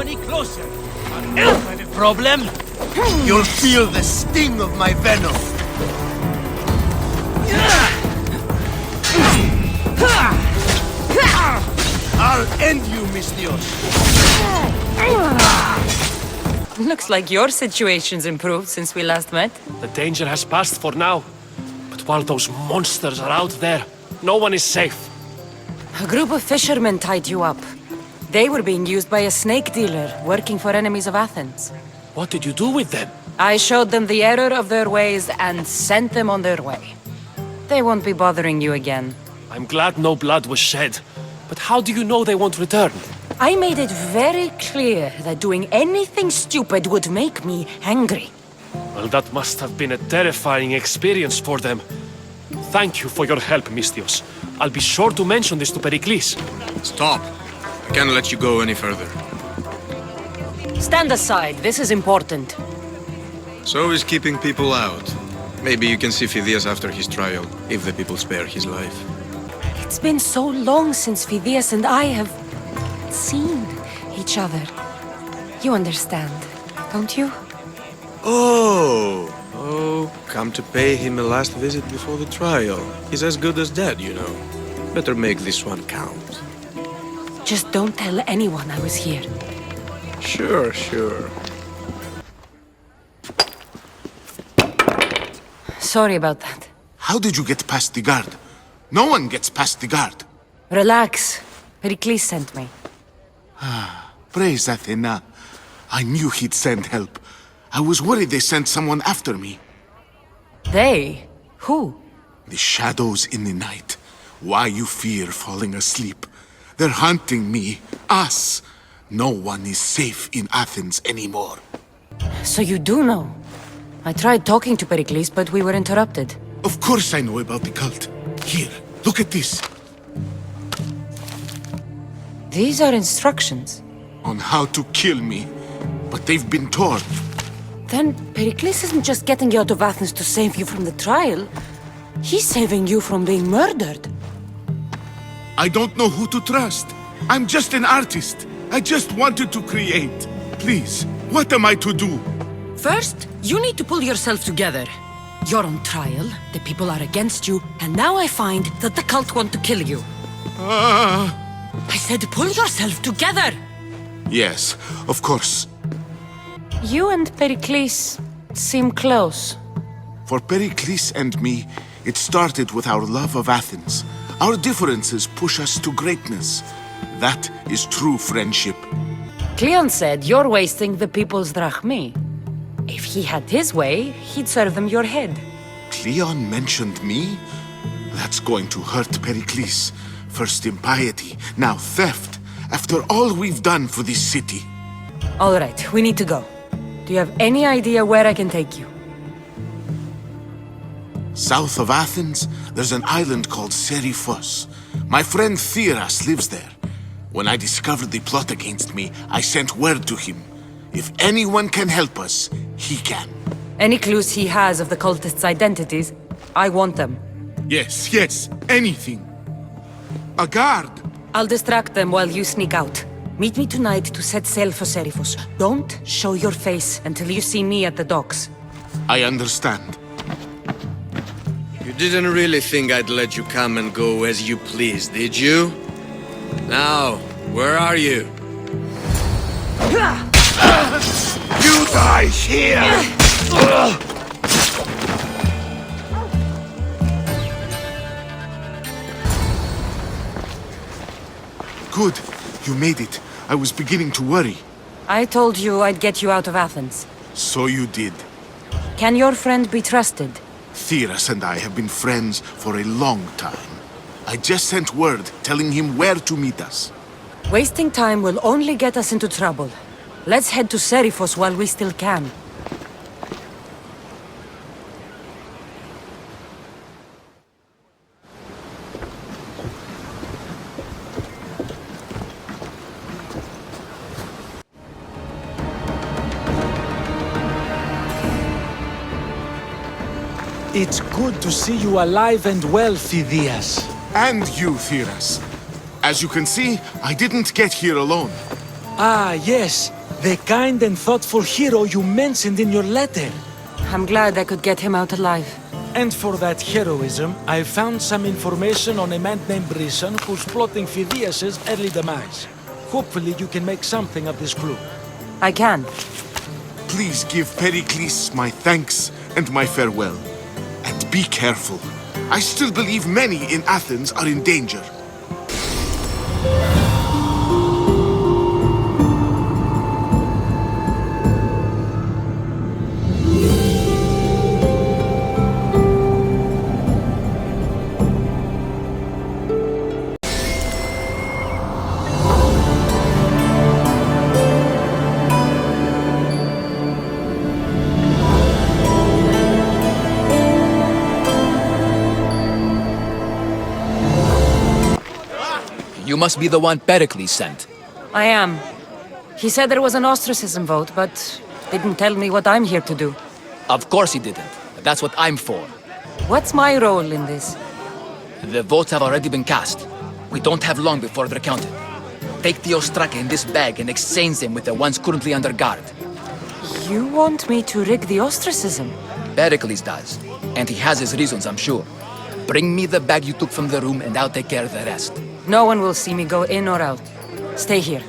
any closer. Any problem? You'll feel the sting of my venom. I'll end you, Mistios. Looks like your situation's improved since we last met. The danger has passed for now. But while those monsters are out there, no one is safe. A group of fishermen tied you up. They were being used by a snake dealer working for enemies of Athens. What did you do with them? I showed them the error of their ways and sent them on their way. They won't be bothering you again. I'm glad no blood was shed. But how do you know they won't return? I made it very clear that doing anything stupid would make me angry. Well, that must have been a terrifying experience for them. Thank you for your help, Mistios. I'll be sure to mention this to Pericles. Stop. I can't let you go any further. Stand aside, this is important. So is keeping people out. Maybe you can see Phidias after his trial, if the people spare his life. It's been so long since Phidias and I have seen each other. You understand, don't you? Oh, come to pay him a last visit before the trial. He's as good as dead, you know. Better make this one count. Just don't tell anyone I was here. Sure. Sorry about that. How did you get past the guard? No one gets past the guard. Relax. Pericles sent me. Praise Athena. I knew he'd send help. I was worried they sent someone after me. They? Who? The shadows in the night. Why you fear falling asleep. They're hunting me. Us. No one is safe in Athens anymore. So you do know? I tried talking to Pericles, but we were interrupted. Of course I know about the cult. Here, look at this. These are instructions. On how to kill me. But they've been torn. Then Pericles isn't just getting you out of Athens to save you from the trial. He's saving you from being murdered. I don't know who to trust. I'm just an artist. I just wanted to create. Please, what am I to do? First, you need to pull yourself together. You're on trial, the people are against you, and now I find that the cult want to kill you. I said pull yourself together! Yes, of course. You and Pericles seem close. For Pericles and me, it started with our love of Athens. Our differences push us to greatness. That is true friendship. Cleon said you're wasting the people's drachmi. If he had his way, he'd serve them your head. Cleon mentioned me? That's going to hurt Pericles. First impiety, now theft. After all we've done for this city. All right, we need to go. Do you have any idea where I can take you? South of Athens, there's an island called Seriphos. My friend Theras lives there. When I discovered the plot against me, I sent word to him. If anyone can help us, he can. Any clues he has of the cultists' identities, I want them. Yes, anything. A guard! I'll distract them while you sneak out. Meet me tonight to set sail for Seriphos. Don't show your face until you see me at the docks. I understand. You didn't really think I'd let you come and go as you please, did you? Now, where are you? You die here! Good. You made it. I was beginning to worry. I told you I'd get you out of Athens. So you did. Can your friend be trusted? Theras and I have been friends for a long time. I just sent word telling him where to meet us. Wasting time will only get us into trouble. Let's head to Seriphos while we still can. It's good to see you alive and well, Phidias. And you, Theras. As you can see, I didn't get here alone. Ah, yes. The kind and thoughtful hero you mentioned in your letter. I'm glad I could get him out alive. And for that heroism, I found some information on a man named Brisson who's plotting Phidias' early demise. Hopefully you can make something of this clue. I can. Please give Pericles my thanks and my farewell. And be careful. I still believe many in Athens are in danger. You must be the one Pericles sent. I am. He said there was an ostracism vote, but didn't tell me what I'm here to do. Of course he didn't. That's what I'm for. What's my role in this? The votes have already been cast. We don't have long before they're counted. Take the ostraka in this bag and exchange them with the ones currently under guard. You want me to rig the ostracism? Pericles does. And he has his reasons, I'm sure. Bring me the bag you took from the room and I'll take care of the rest. No one will see me go in or out. Stay here.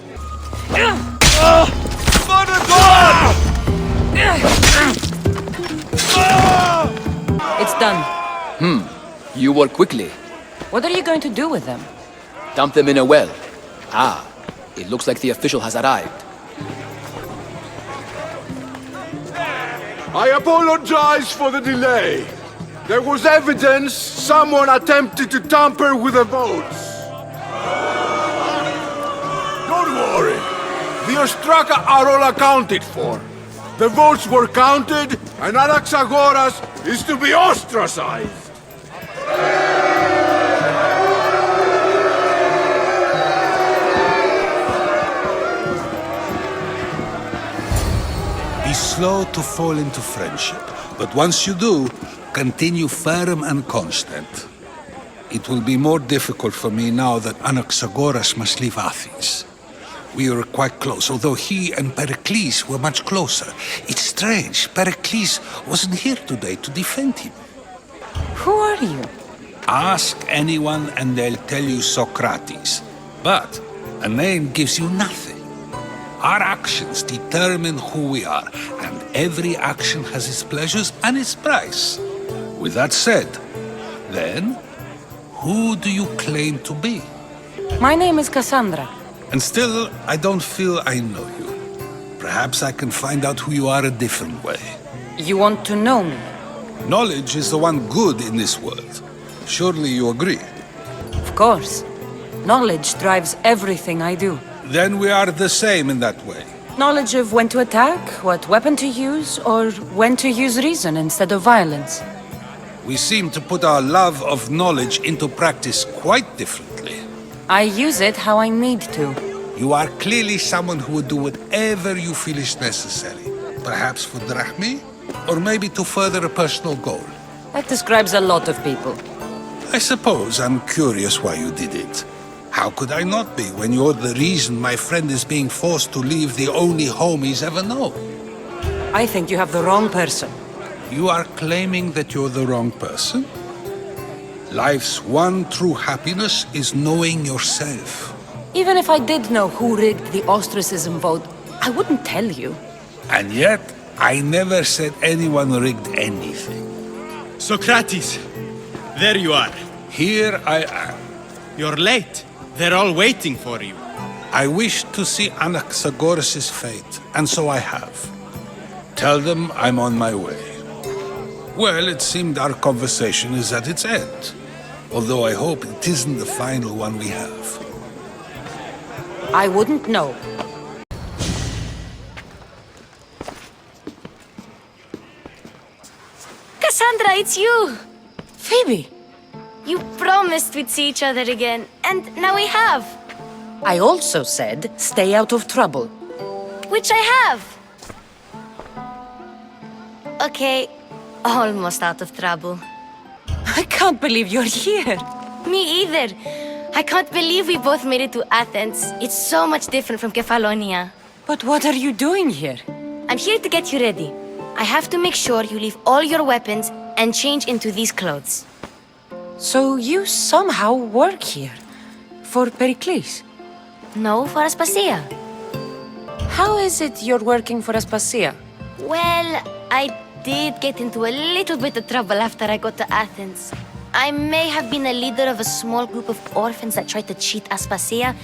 It's done. You work quickly. What are you going to do with them? Dump them in a well. Ah, it looks like the official has arrived. I apologize for the delay. There was evidence someone attempted to tamper with the votes. Don't worry. The ostraka are all accounted for. The votes were counted, and Anaxagoras is to be ostracized. Be slow to fall into friendship, but once you do, continue firm and constant. It will be more difficult for me now that Anaxagoras must leave Athens. We were quite close, although he and Pericles were much closer. It's strange, Pericles wasn't here today to defend him. Who are you? Ask anyone and they'll tell you Socrates. But a name gives you nothing. Our actions determine who we are, and every action has its pleasures and its price. With that said, then, who do you claim to be? My name is Cassandra. And still, I don't feel I know you. Perhaps I can find out who you are a different way. You want to know me? Knowledge is the one good in this world. Surely you agree? Of course. Knowledge drives everything I do. Then we are the same in that way. Knowledge of when to attack, what weapon to use, or when to use reason instead of violence. We seem to put our love of knowledge into practice quite differently. I use it how I need to. You are clearly someone who would do whatever you feel is necessary. Perhaps for drachmi, or maybe to further a personal goal. That describes a lot of people. I suppose I'm curious why you did it. How could I not be when you're the reason my friend is being forced to leave the only home he's ever known? I think you have the wrong person. You are claiming that you're the wrong person? Life's one true happiness is knowing yourself. Even if I did know who rigged the ostracism vote, I wouldn't tell you. And yet, I never said anyone rigged anything. Socrates, there you are. Here I am. You're late. They're all waiting for you. I wish to see Anaxagoras' fate, and so I have. Tell them I'm on my way. Well, it seemed our conversation is at its end. Although I hope it isn't the final one we have. I wouldn't know. Cassandra, it's you! Phoebe! You promised we'd see each other again, and now we have. I also said, stay out of trouble. Which I have. Okay, almost out of trouble. I can't believe you're here. Me either. I can't believe we both made it to Athens. It's so much different from Kefalonia. But what are you doing here? I'm here to get you ready. I have to make sure you leave all your weapons and change into these clothes. So you somehow work here? For Pericles? No, for Aspasia. How is it you're working for Aspasia? Well, I did get into a little bit of trouble after I got to Athens. I may have been a leader of a small group of orphans that tried to cheat Aspasia.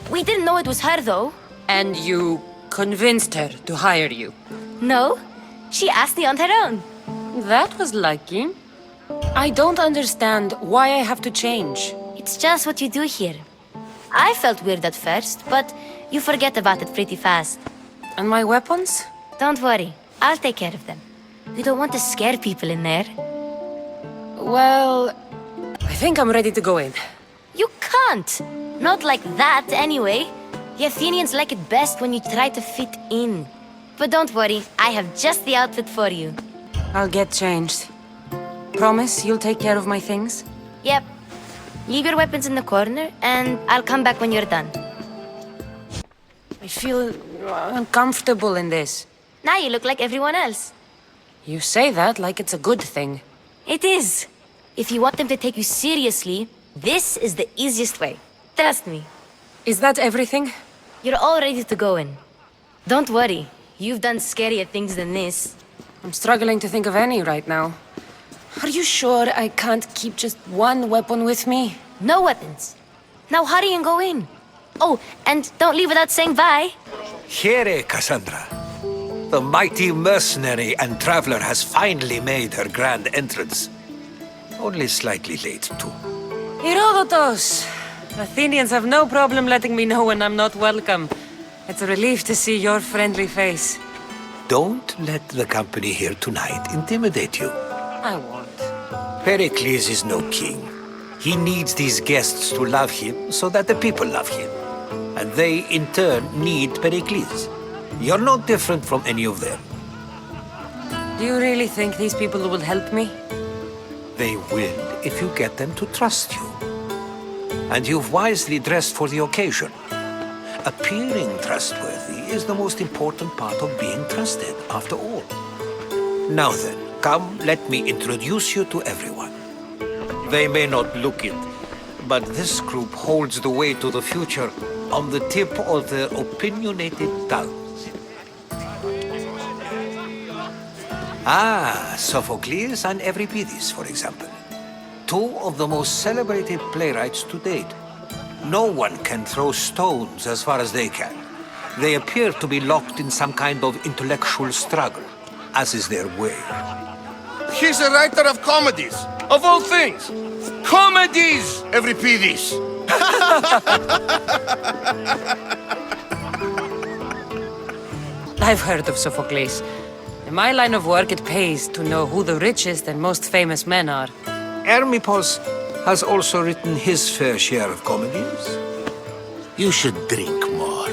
We didn't know it was her, though. And you convinced her to hire you? No, she asked me on her own. That was lucky. I don't understand why I have to change. It's just what you do here. I felt weird at first, but you forget about it pretty fast. And my weapons? Don't worry, I'll take care of them. We don't want to scare people in there. Well, I think I'm ready to go in. You can't! Not like that, anyway. The Athenians like it best when you try to fit in. But don't worry, I have just the outfit for you. I'll get changed. Promise you'll take care of my things? Yep. Leave your weapons in the corner, and I'll come back when you're done. I feel uncomfortable in this. Now you look like everyone else. You say that like it's a good thing. It is. If you want them to take you seriously, this is the easiest way. Trust me. Is that everything? You're all ready to go in. Don't worry. You've done scarier things than this. I'm struggling to think of any right now. Are you sure I can't keep just one weapon with me? No weapons. Now hurry and go in. Oh, and don't leave without saying bye. Here, Cassandra. The mighty mercenary and traveler has finally made her grand entrance. Only slightly late, too. Herodotus! Athenians have no problem letting me know when I'm not welcome. It's a relief to see your friendly face. Don't let the company here tonight intimidate you. I won't. Pericles is no king. He needs these guests to love him so that the people love him. And they, in turn, need Pericles. You're no different from any of them. Do you really think these people will help me? They will if you get them to trust you. And you've wisely dressed for the occasion. Appearing trustworthy is the most important part of being trusted, after all. Now then, come, let me introduce you to everyone. They may not look it, but this group holds the way to the future on the tip of their opinionated tongues. Ah, Sophocles and Euripides, for example. Two of the most celebrated playwrights to date. No one can throw stones as far as they can. They appear to be locked in some kind of intellectual struggle, as is their way. He's a writer of comedies, of all things. Comedies, Euripides. I've heard of Sophocles. In my line of work, it pays to know who the richest and most famous men are. Hermippos has also written his fair share of comedies. You should drink more.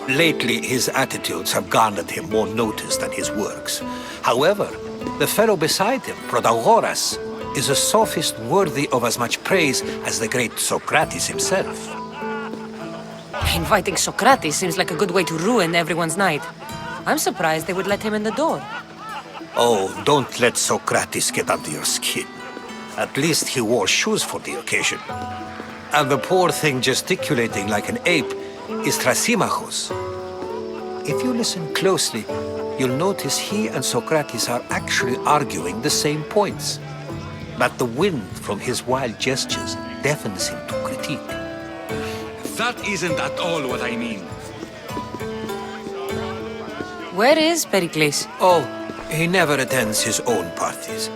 Lately, his attitudes have garnered him more notice than his works. However, the fellow beside him, Protagoras, is a sophist worthy of as much praise as the great Socrates himself. Inviting Socrates seems like a good way to ruin everyone's night. I'm surprised they would let him in the door. Oh, don't let Socrates get under your skin. At least he wore shoes for the occasion. And the poor thing gesticulating like an ape is Thrasymachos. If you listen closely, you'll notice he and Socrates are actually arguing the same points. But the wind from his wild gestures deafens him to critique. That isn't at all what I mean. Where is Pericles? Oh, he never attends his own parties.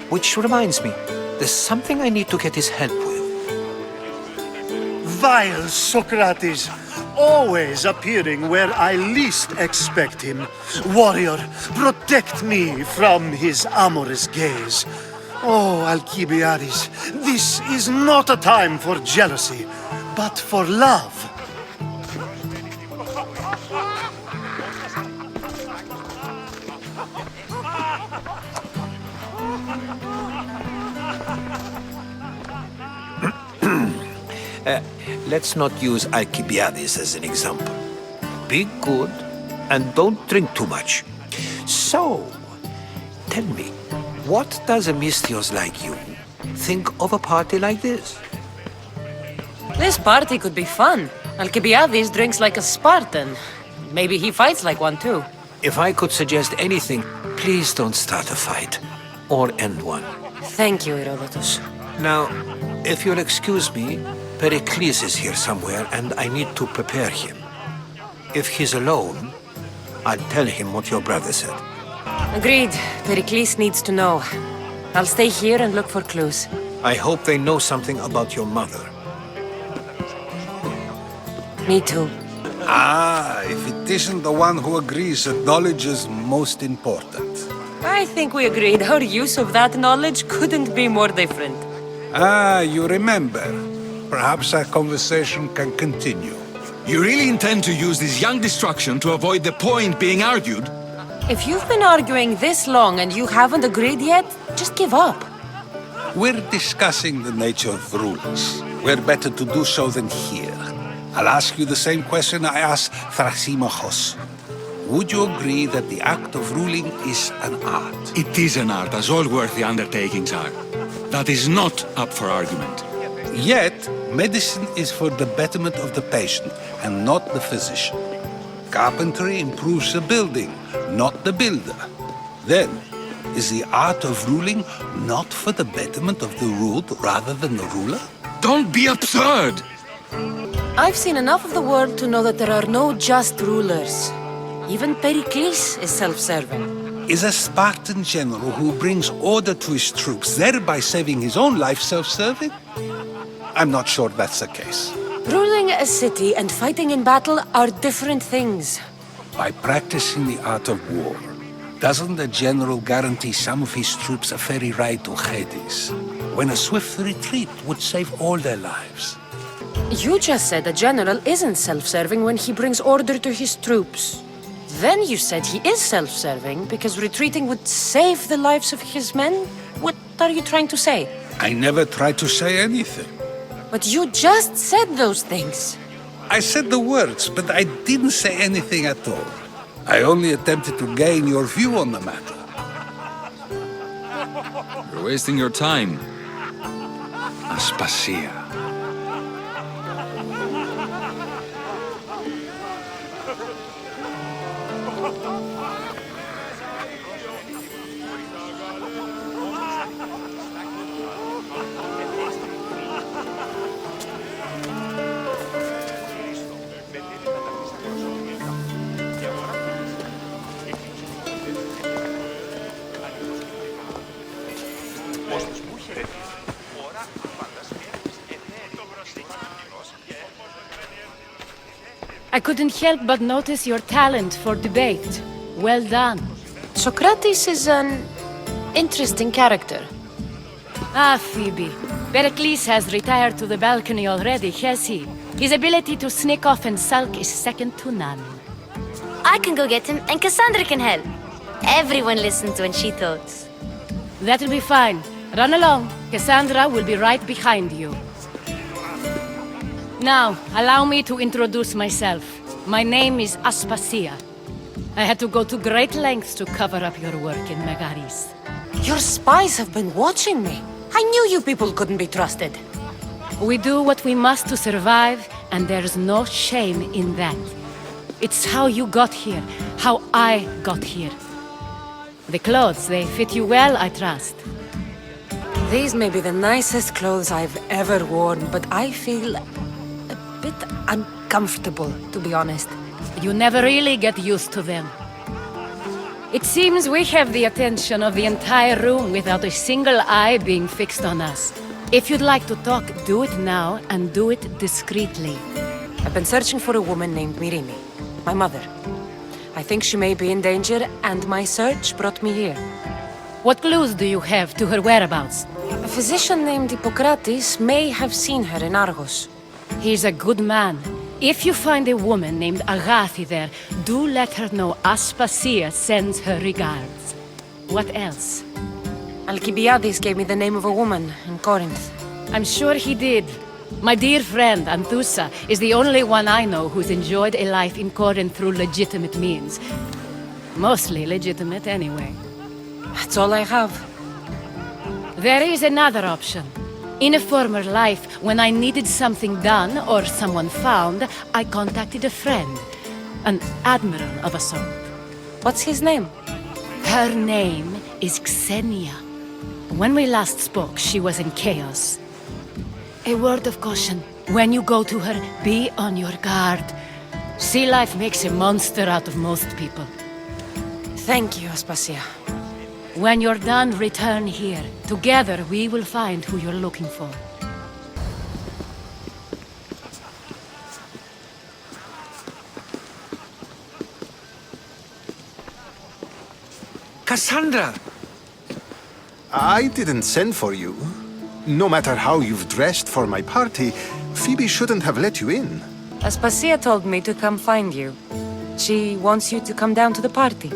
Which reminds me, there's something I need to get his help with. Vile Socrates, always appearing where I least expect him. Warrior, protect me from his amorous gaze. Oh, Alcibiades, this is not a time for jealousy, but for love. Let's not use Alcibiades as an example. Be good and don't drink too much. So, tell me, what does a Misthios like you think of a party like this? This party could be fun. Alcibiades drinks like a Spartan. Maybe he fights like one too. If I could suggest anything, please don't start a fight or end one. Thank you, Herodotus. Now, if you'll excuse me, Pericles is here somewhere and I need to prepare him. If he's alone, I'll tell him what your brother said. Agreed. Pericles needs to know. I'll stay here and look for clues. I hope they know something about your mother. Me too. Ah, if it isn't the one who agrees that knowledge is most important. I think we agreed our use of that knowledge couldn't be more different. Ah, you remember. Perhaps our conversation can continue. You really intend to use this young destruction to avoid the point being argued? If you've been arguing this long and you haven't agreed yet, just give up. We're discussing the nature of rulers. Where better to do so than here? I'll ask you the same question I asked Thrasymachos. Would you agree that the act of ruling is an art? It is an art, as all worthy undertakings are. That is not up for argument. Yet, medicine is for the betterment of the patient and not the physician. Carpentry improves the building, not the builder. Then, is the art of ruling not for the betterment of the ruled rather than the ruler? Don't be absurd! I've seen enough of the world to know that there are no just rulers. Even Pericles is self-serving. Is a Spartan general who brings order to his troops, thereby saving his own life, self-serving? I'm not sure that's the case. Ruling a city and fighting in battle are different things. By practicing the art of war, doesn't the general guarantee some of his troops a ferry ride to Hades, when a swift retreat would save all their lives? You just said a general isn't self-serving when he brings order to his troops. Then you said he is self-serving because retreating would save the lives of his men? What are you trying to say? I never tried to say anything. But you just said those things. I said the words, but I didn't say anything at all. I only attempted to gain your view on the matter. You're wasting your time. Aspasia. I couldn't help but notice your talent for debate. Well done. Socrates is an interesting character. Ah, Phoebe. Pericles has retired to the balcony already, has he? His ability to sneak off and sulk is second to none. I can go get him, and Cassandra can help. Everyone listens when she talks. That'll be fine. Run along. Cassandra will be right behind you. Now, allow me to introduce myself. My name is Aspasia. I had to go to great lengths to cover up your work in Megaris. Your spies have been watching me. I knew you people couldn't be trusted. We do what we must to survive, and there's no shame in that. It's how you got here, how I got here. The clothes, they fit you well, I trust. These may be the nicest clothes I've ever worn, but I feel a bit uncomfortable, to be honest. You never really get used to them. It seems we have the attention of the entire room without a single eye being fixed on us. If you'd like to talk, do it now, and do it discreetly. I've been searching for a woman named Myrine, my mother. I think she may be in danger, and my search brought me here. What clues do you have to her whereabouts? A physician named Hippocrates may have seen her in Argos. He's a good man. If you find a woman named Agathi there, do let her know Aspasia sends her regards. What else? Alcibiades gave me the name of a woman in Corinth. I'm sure he did. My dear friend, Anthusa, is the only one I know who's enjoyed a life in Corinth through legitimate means. Mostly legitimate, anyway. That's all I have. There is another option. In a former life, when I needed something done or someone found, I contacted a friend. An admiral of a sort. What's his name? Her name is Xenia. When we last spoke, she was in chaos. A word of caution. When you go to her, be on your guard. Sea life makes a monster out of most people. Thank you, Aspasia. When you're done, return here. Together, we will find who you're looking for. Cassandra! I didn't send for you. No matter how you've dressed for my party, Phoebe shouldn't have let you in. Aspasia told me to come find you. She wants you to come down to the party.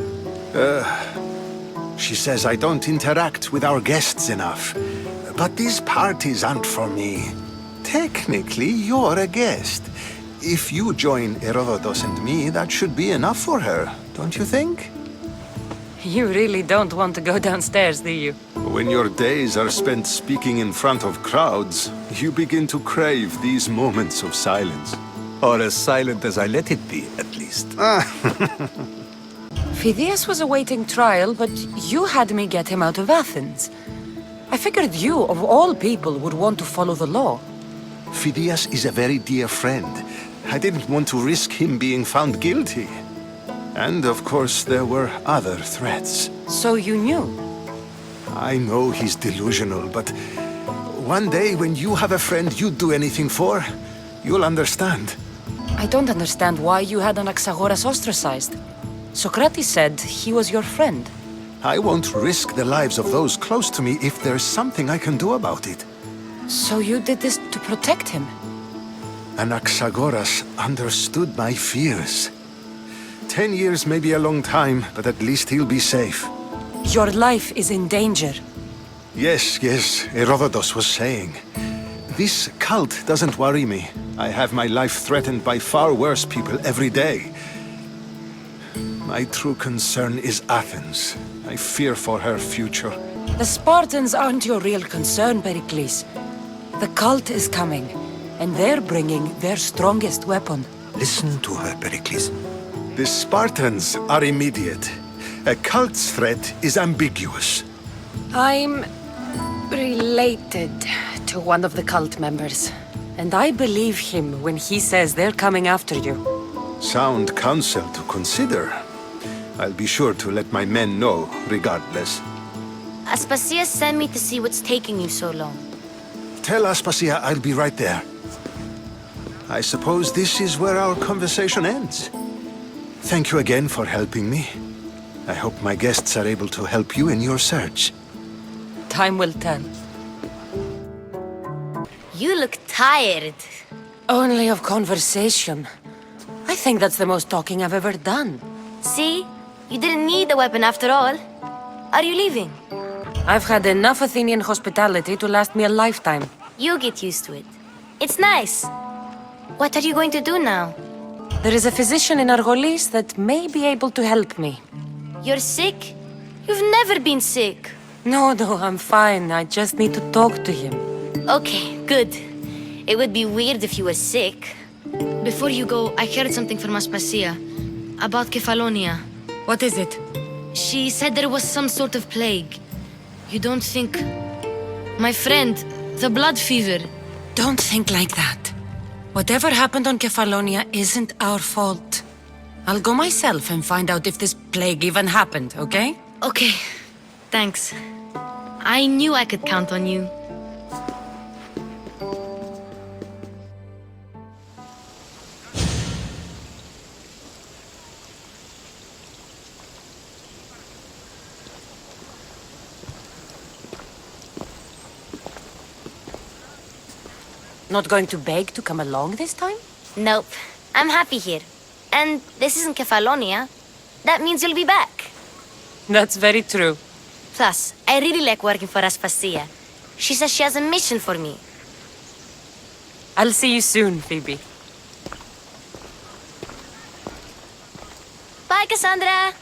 She says I don't interact with our guests enough. But these parties aren't for me. Technically, you're a guest. If you join Herodotus and me, that should be enough for her, don't you think? You really don't want to go downstairs, do you? When your days are spent speaking in front of crowds, you begin to crave these moments of silence. Or as silent as I let it be, at least. Phidias was awaiting trial, but you had me get him out of Athens. I figured you, of all people, would want to follow the law. Phidias is a very dear friend. I didn't want to risk him being found guilty. And of course, there were other threats. So you knew? I know he's delusional, but one day when you have a friend you'd do anything for, you'll understand. I don't understand why you had Anaxagoras ostracized. Socrates said he was your friend. I won't risk the lives of those close to me if there's something I can do about it. So you did this to protect him? Anaxagoras understood my fears. 10 years may be a long time, but at least he'll be safe. Your life is in danger. Yes, Herodotus was saying. This cult doesn't worry me. I have my life threatened by far worse people every day. My true concern is Athens. I fear for her future. The Spartans aren't your real concern, Pericles. The cult is coming, and they're bringing their strongest weapon. Listen to her, Pericles. The Spartans are immediate. A cult's threat is ambiguous. I'm related to one of the cult members, and I believe him when he says they're coming after you. Sound counsel to consider. I'll be sure to let my men know, regardless. Aspasia sent me to see what's taking you so long. Tell Aspasia I'll be right there. I suppose this is where our conversation ends. Thank you again for helping me. I hope my guests are able to help you in your search. Time will tell. You look tired. Only of conversation. I think that's the most talking I've ever done. See? You didn't need the weapon after all. Are you leaving? I've had enough Athenian hospitality to last me a lifetime. You'll get used to it. It's nice. What are you going to do now? There is a physician in Argolis that may be able to help me. You're sick? You've never been sick. No, I'm fine. I just need to talk to him. Okay, good. It would be weird if you were sick. Before you go, I heard something from Aspasia about Kefalonia. What is it? She said there was some sort of plague. You don't think... My friend, the blood fever. Don't think like that. Whatever happened on Kefalonia isn't our fault. I'll go myself and find out if this plague even happened, okay? Okay, thanks. I knew I could count on you. Not going to beg to come along this time? Nope. I'm happy here. And this isn't Kefalonia. That means you'll be back. That's very true. Plus, I really like working for Aspasia. She says she has a mission for me. I'll see you soon, Phoebe. Bye, Cassandra.